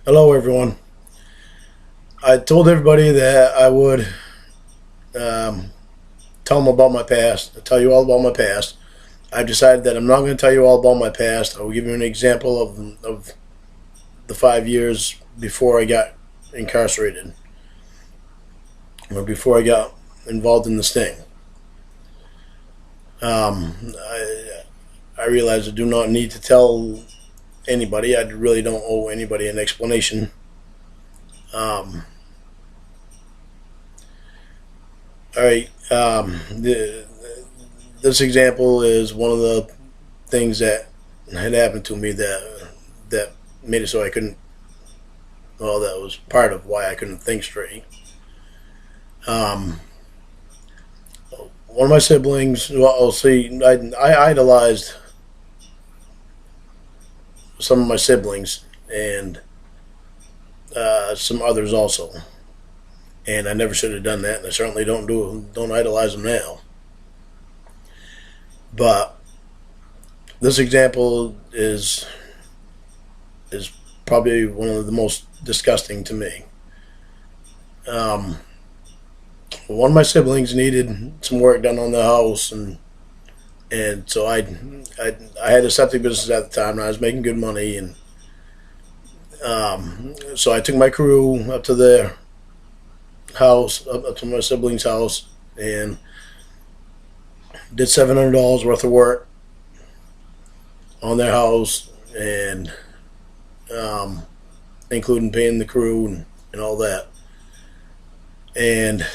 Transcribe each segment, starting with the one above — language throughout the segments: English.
Hello, everyone. I told everybody that I would um, tell them about my past, tell you all about my past. I've decided that I'm not going to tell you all about my past. I will give you an example of the 5 years before I got incarcerated, or before I got involved in this thing. I realize I do not need to tell anybody. I really don't owe anybody an explanation. Um, all right. This example is one of the things that had happened to me that made it so I couldn't. Well, that was part of why I couldn't think straight. Um, One of my siblings. Well, see, I idolized some of my siblings and some others also, and I never should have done that. And I certainly don't idolize them now. But this example is probably one of the most disgusting to me. Um, One of my siblings needed some work done on the house, and so I had a septic business at the time, and I was making good money, and so I took my crew up to their house, up to my sibling's house, and did $700 worth of work on their house, and um, including paying the crew and all that. And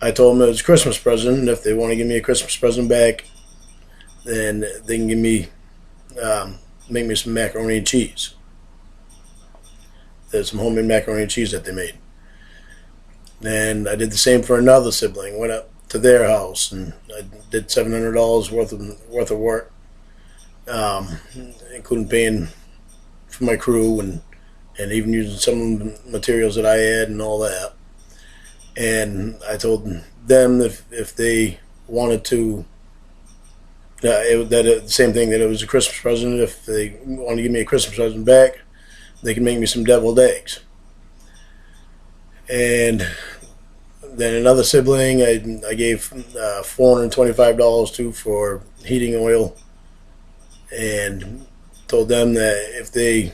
I told them it was a Christmas present, and if they want to give me a Christmas present back, then they can make me some macaroni and cheese. There's some homemade macaroni and cheese that they made. And I did the same for another sibling. Went up to their house and I did $700 worth of work, um, including paying for my crew and even using some of the materials that I had and all that. And I told them if they wanted to, the same thing, that it was a Christmas present. If they want to give me a Christmas present back, they can make me some deviled eggs. And then another sibling, I gave $425 to for heating oil, and told them that if they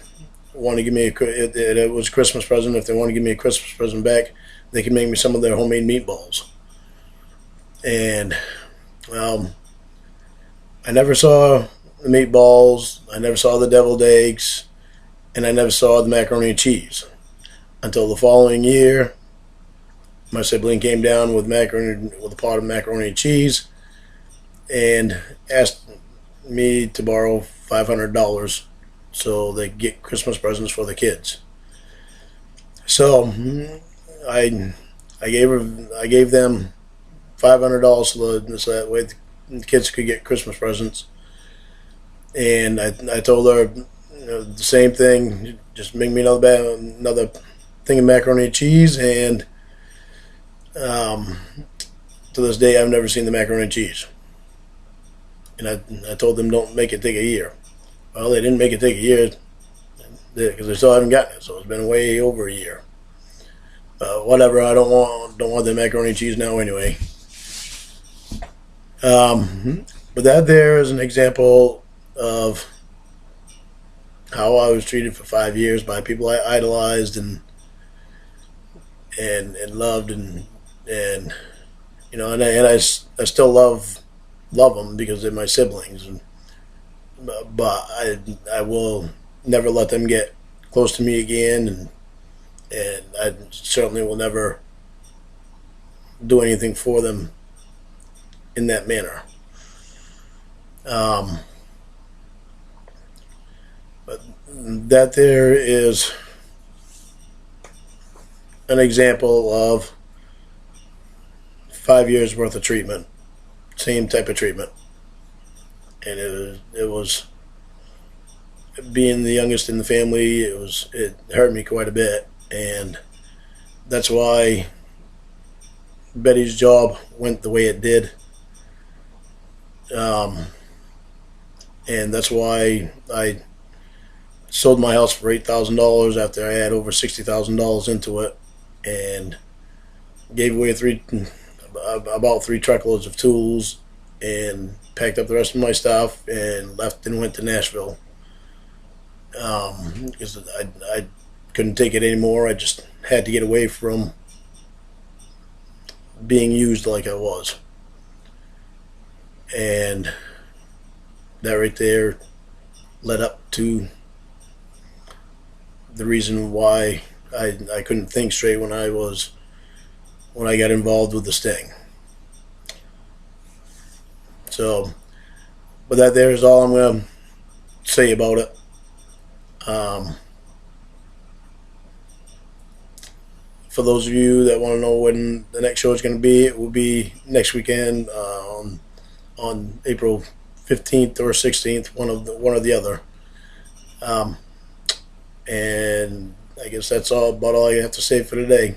want to give me it was a Christmas present. If they want to give me a Christmas present back, they can make me some of their homemade meatballs. And I never saw the meatballs. I never saw the deviled eggs, and I never saw the macaroni and cheese until the following year. My sibling came down with a pot of macaroni and cheese, and asked me to borrow $500 so they could get Christmas presents for the kids. So I gave them $500 so that way the kids could get Christmas presents. And I told her, the same thing. Just make me another thing of macaroni and cheese. And to this day, I've never seen the macaroni and cheese. And I told them, don't make it take a year. Well, they didn't make it take a year because they still haven't gotten it. So it's been way over a year. Whatever. I don't want the macaroni and cheese now anyway. But that there is an example of how I was treated for 5 years by people I idolized and loved, and I still love them because they're my siblings, but I will never let them get close to me again, and I certainly will never do anything for them in that manner. But that there is an example of 5 years worth of treatment, same type of treatment, and it was being the youngest in the family. It hurt me quite a bit, and that's why Betty's job went the way it did. And that's why I sold my house for $8,000 after I had over $60,000 into it, and gave away about three truckloads of tools, and packed up the rest of my stuff and left and went to Nashville. Because I couldn't take it anymore. I just had to get away from being used like I was. And that right there led up to the reason why I couldn't think straight when I got involved with the sting. So, but that there is all I'm going to say about it. For those of you that want to know when the next show is going to be, it will be next weekend on April 15th or 16th, one or the other. And I guess that's about all I have to say for today.